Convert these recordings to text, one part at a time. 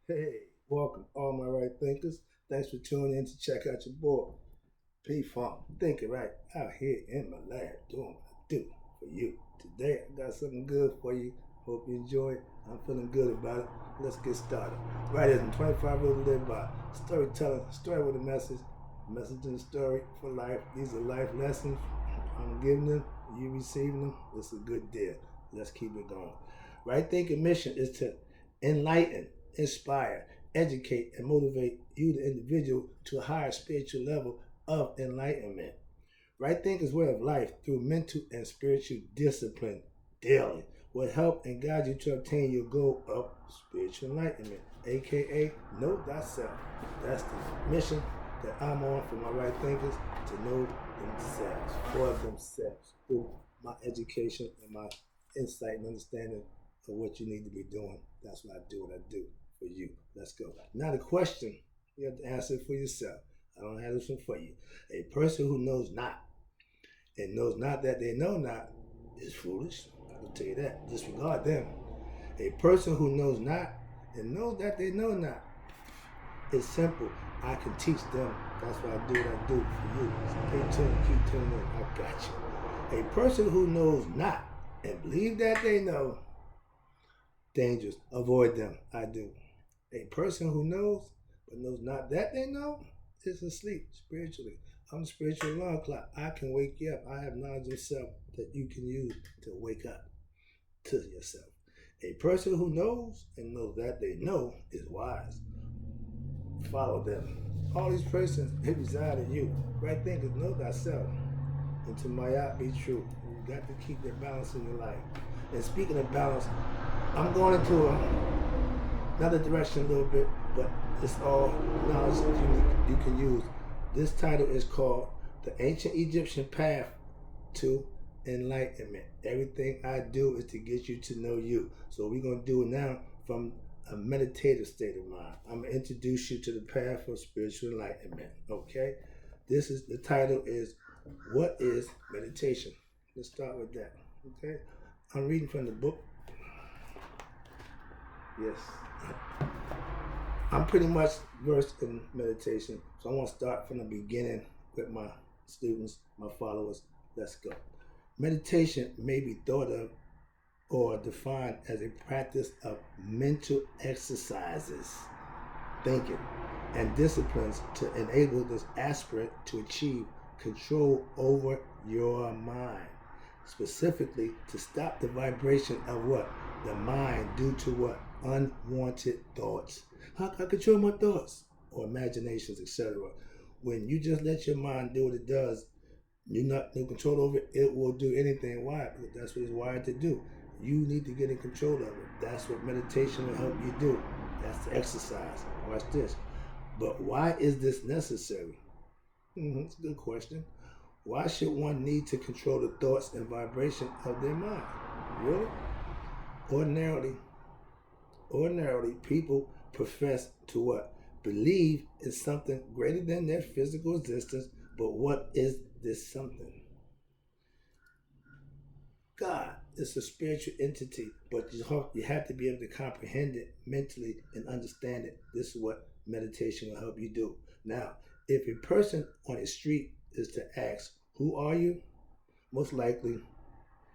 Hey, welcome, all my right thinkers. Thanks for tuning in to check out your boy, P Funk. Thinking right out here in my lab, doing what I do for you. Today, I got something good for you. Hope you enjoy it. I'm feeling good about it. Let's get started. Right here in 25 Rules to Live By. Storytelling, story with a message in the story for life. These are life lessons. I'm giving them, you receiving them. It's a good deal. Let's keep it going. Right thinking mission is to enlighten, inspire, educate, and motivate you, the individual, to a higher spiritual level of enlightenment. Right thinking's way of life through mental and spiritual discipline daily will help and guide you to obtain your goal of spiritual enlightenment, aka know thyself. That's the mission that I'm on for my right thinkers to know themselves, for themselves, through my education and my insight and understanding of what you need to be doing. That's what I do for you. Let's go. Now the question, you have to answer it for yourself. I don't have this one for you. A person who knows not and knows not that they know not is foolish. I can tell you that. Disregard them. A person who knows not and knows that they know not is simple. I can teach them. That's why I do what I do for you. So stay tuned, keep tuning in. I got you. A person who knows not and believe that they know, dangerous. Avoid them. I do. A person who knows but knows not that they know is asleep spiritually. I'm a spiritual alarm clock. I can wake you up. I have knowledge of self that you can use to wake up to yourself. A person who knows and knows that they know is wise. Follow them. All these persons, they reside in you. Right thinkers know thyself. And to my out be true. You got to keep that balance in your life. And speaking of balance, I'm going into another direction a little bit, but it's all knowledge that you can use. This title is called The Ancient Egyptian Path to Enlightenment. Everything I do is to get you to know you. So we're going to do it now from a meditative state of mind. I'm going to introduce you to the path of spiritual enlightenment. Okay? This is the title is What is Meditation? Let's start with that. Okay? I'm reading from the book. Yes. I'm pretty much versed in meditation, so I want to start from the beginning with my students, my followers. Let's go. Meditation may be thought of or defined as a practice of mental exercises, thinking, and disciplines to enable this aspirant to achieve control over your mind. Specifically, to stop the vibration of what? The mind due to what? Unwanted thoughts. How can I control my thoughts? Or imaginations, etc. When you just let your mind do what it does, you're not in control over it, it will do anything. Why? Because that's what it's wired to do. You need to get in control of it. That's what meditation will help you do. That's the exercise. Watch this. But why is this necessary? It's a good question. Why should one need to control the thoughts and vibration of their mind? Really? Ordinarily, ordinarily, people profess to what? Believe in something greater than their physical existence, but what is this something? God is a spiritual entity, but you have to be able to comprehend it mentally and understand it. This is what meditation will help you do. Now, if a person on the street is to ask, who are you? Most likely,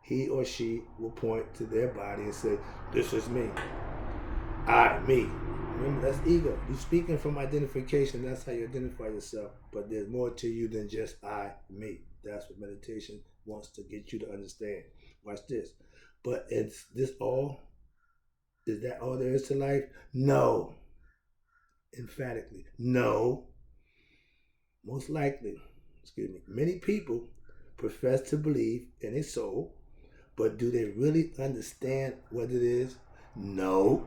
he or she will point to their body and say, this is me. Me. Remember, that's ego. You're speaking from identification. That's how you identify yourself. But there's more to you than just me. That's what meditation wants to get you to understand. Watch this. But is this all? Is that all there is to life? No. Emphatically. No. Most likely, many people profess to believe in a soul, but do they really understand what it is? No.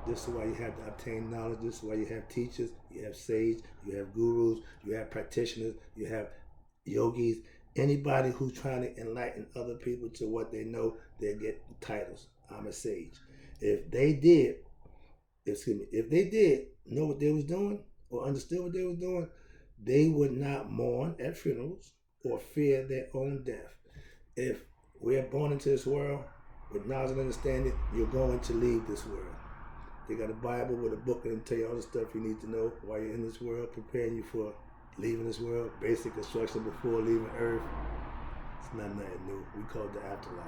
This is why you have to obtain knowledge. This is why you have teachers, you have sages, you have gurus, you have practitioners, you have yogis. Anybody who's trying to enlighten other people to what they know, they get titles. I'm a sage. If they did, if they did know what they was doing or understood what they was doing, they would not mourn at funerals or fear their own death. If we're born into this world with knowledge and understanding, you're going to leave this world. They got a Bible with a book and tell you all the stuff you need to know while you're in this world, preparing you for leaving this world, basic instruction before leaving Earth. It's not nothing new. We call it the afterlife.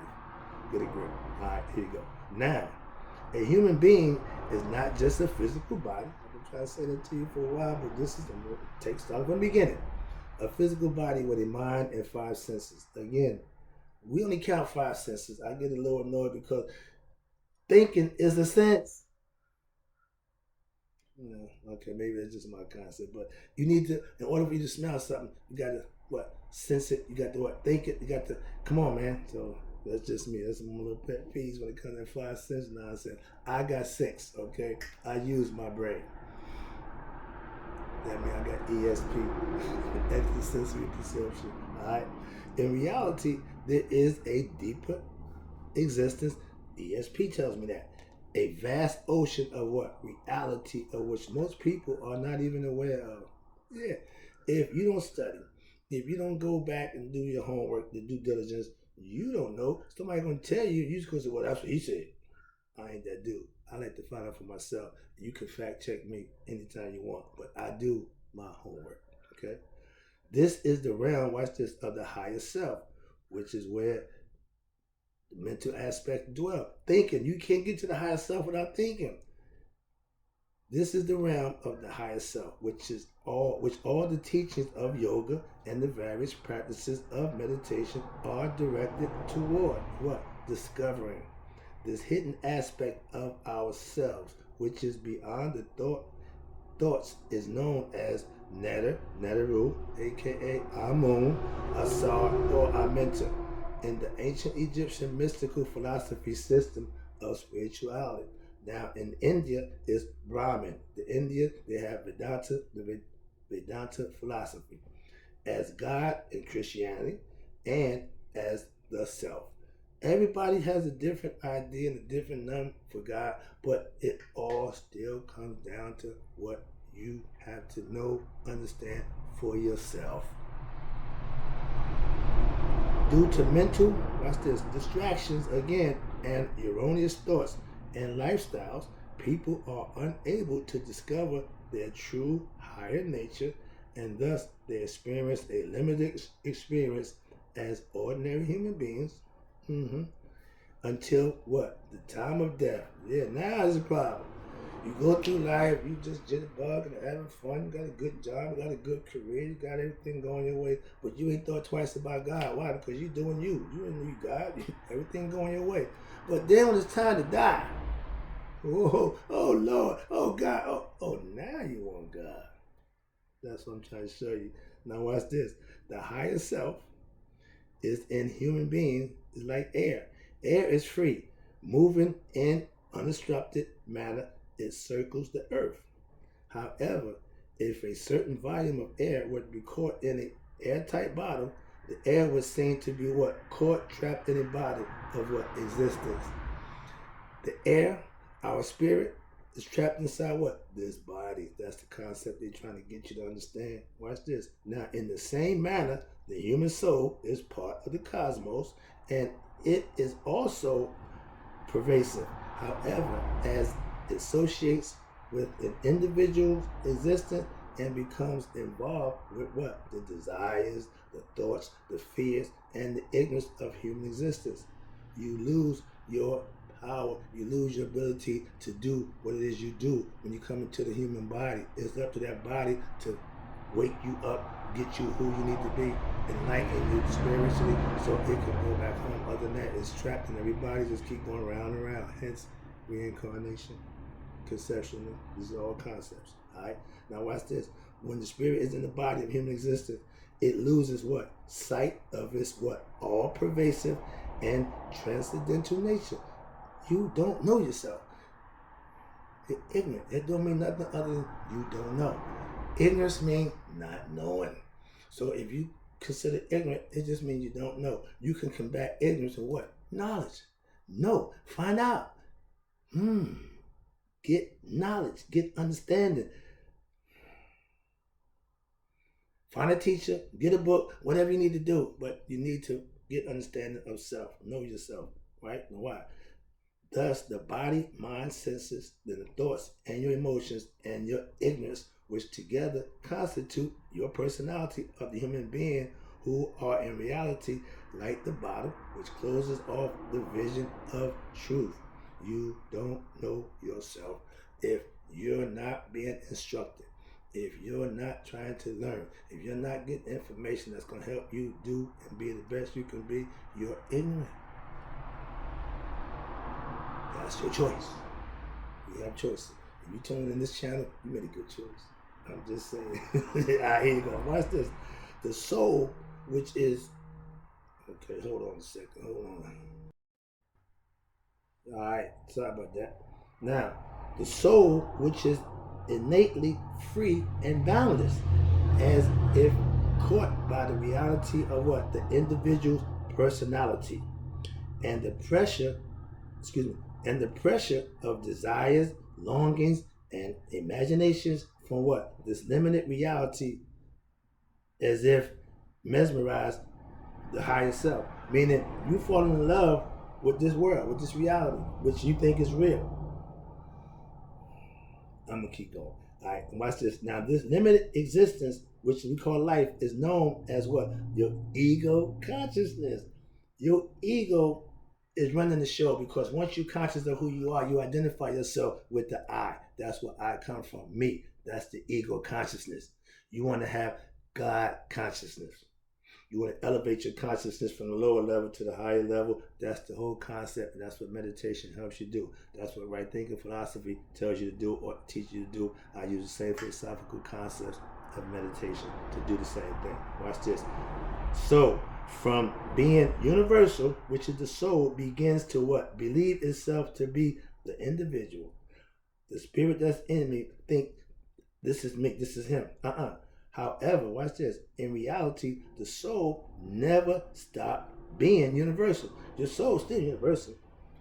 Get a grip. All right, here you go. Now, a human being is not just a physical body. I've been trying to say that to you for a while, but this is start from the beginning. A physical body with a mind and 5 senses. Again, we only count 5 senses. I get a little annoyed because thinking is a sense. Okay, maybe that's just my concept, but you need to, in order for you to smell something, you got to, sense it, you got to, think it, you got to, come on, man. So that's just me. That's my little pet peeves when it comes to 5 sense nonsense. I got 6, okay? I use my brain. That means I got ESP, extrasensory perception, all right? In reality, there is a deeper existence. ESP tells me that. A vast ocean of reality of which most people are not even aware of. Yeah. If you don't study, if you don't go back and do your homework, the due diligence, you don't know. Somebody gonna tell you, you just gonna say, well, that's what he said. I ain't that dude. I like to find out for myself. You can fact check me anytime you want, but I do my homework. Okay? This is the realm, watch this, of the higher self, which is where the mental aspect dwell. Thinking. You can't get to the higher self without thinking. This is the realm of the higher self, which all the teachings of yoga and the various practices of meditation are directed toward discovering this hidden aspect of ourselves, which is beyond the thoughts, is known as Netaru, aka Amun, Asar, or Amenta, in the ancient Egyptian mystical philosophy system of spirituality. Now in India is Brahmin. The India, they have Vedanta, the Vedanta philosophy, as God in Christianity and as the self. Everybody has a different idea and a different name for God, but it all still comes down to what you have to know, understand for yourself. Due to mental, watch this, distractions again, and erroneous thoughts and lifestyles, people are unable to discover their true higher nature, and thus they experience a limited experience as ordinary human beings until the time of death. Yeah, now is a problem. You go through life, you just jitterbug and having fun, you got a good job, you got a good career, you got everything going your way, but you ain't thought twice about God. Why? Because you doing you. You ain't need God, everything going your way. But then when it's time to die, oh Lord, oh God, oh now you want God. That's what I'm trying to show you. Now watch this. The higher self is in human beings is like air. Air is free, moving in unobstructed manner. It circles the earth. However, if a certain volume of air were to be caught in an airtight bottle, the air was seen to be caught, trapped in a body of existence. The air, our spirit, is trapped inside this body. That's the concept they're trying to get you to understand. Watch this. Now, in the same manner, the human soul is part of the cosmos, and it is also pervasive. However, as it associates with an individual's existence and becomes involved with the desires, the thoughts, the fears, and the ignorance of human existence, you lose your power, you lose your ability to do what it is you do when you come into the human body. It's up to that body to wake you up, get you who you need to be, enlighten you spiritually so it can go back home. Other than that, it's trapped and everybody just keep going round and round. Hence, reincarnation, conception, these are all concepts. Alright? Now watch this. When the spirit is in the body of human existence, it loses sight of its all pervasive and transcendental nature. You don't know yourself. You're ignorant. It don't mean nothing other than you don't know. Ignorance means not knowing. So if you consider ignorant, it just means you don't know. You can combat ignorance with knowledge. Know. Find out. Get knowledge. Get understanding. Find a teacher. Get a book. Whatever you need to do. But you need to get understanding of self. Know yourself. Right? And why? Thus, the body, mind, senses, then the thoughts and your emotions and your ignorance, which together constitute your personality of the human being, who are in reality like the bottom, which closes off the vision of truth. You don't know yourself if you're not being instructed, if you're not trying to learn, if you're not getting information that's going to help you do and be the best you can be. You're ignorant. That's your choice. You have choices. If you tune in this channel, you made a good choice. I'm just saying. Here you go. Watch this. The soul, which is... Okay, hold on a second. Hold on. All right. Sorry about that. Now, the soul, which is innately free and boundless, as if caught by the reality of what? The individual's personality and the pressure, and the pressure of desires, longings, and imaginations from what? This limited reality, as if mesmerized the higher self. Meaning you fall in love with this world, with this reality, which you think is real. I'm gonna keep going. All right, watch this. Now, this limited existence, which we call life, is known as what? Your ego consciousness. Your ego is running the show, because once you're conscious of who you are, you identify yourself with the I. That's where I come from. Me. That's the ego consciousness. You want to have God consciousness. You want to elevate your consciousness from the lower level to the higher level. That's the whole concept, and that's what meditation helps you do. That's what right thinking philosophy tells you to do or teaches you to do. I use the same philosophical concepts of meditation to do the same thing. Watch this. So, from being universal, which is the soul, begins to what? Believe itself to be the individual. The spirit that's in me think this is me, this is him. However, watch this. In reality, the soul never stopped being universal. Your soul is still universal,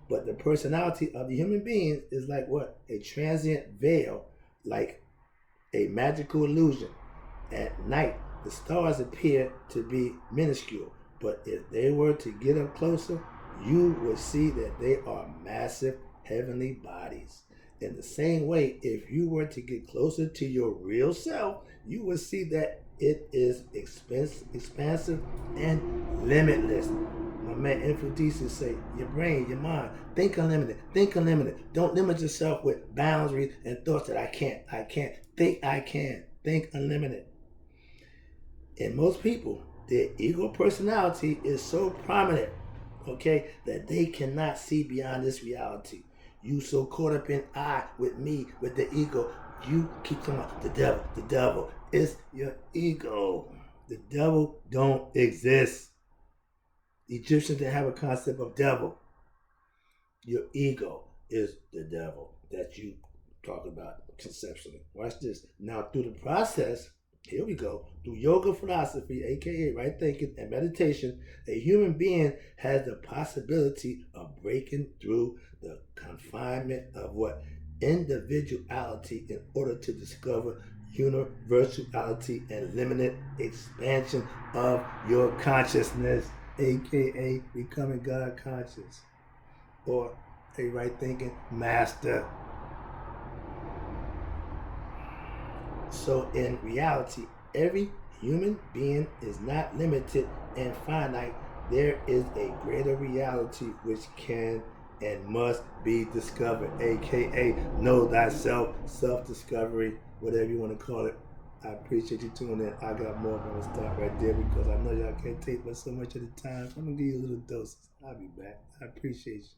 but the personality of the human being is like what? A transient veil, like a magical illusion. At night, the stars appear to be minuscule, but if they were to get up closer, you would see that they are massive heavenly bodies. In the same way, if you were to get closer to your real self, you would see that it is expansive and limitless. My man Infodices say, your brain, your mind, think unlimited, think unlimited. Don't limit yourself with boundaries and thoughts that I can't. Think I can. Think unlimited. In most people, their ego personality is so prominent, okay, that they cannot see beyond this reality. You so caught up in I, with me, with the ego, you keep talking about the devil, the devil. It's your ego. The devil don't exist. The Egyptians didn't have a concept of devil. Your ego is the devil that you talk about conceptually. Watch this. Now, through the process, here we go. Through yoga philosophy, aka right thinking and meditation, a human being has the possibility of breaking through the confinement of what? Individuality, in order to discover universality and limited expansion of your consciousness, aka becoming God conscious, or a right thinking master. So in reality, every human being is not limited and finite. There is a greater reality which can and must be discovered, aka know thyself, self-discovery, whatever you want to call it. I appreciate you tuning in. I got more, but I'm gonna stop right there because I know y'all can't take but so much at a time. So I'm gonna give you a little dose. I'll be back. I appreciate you.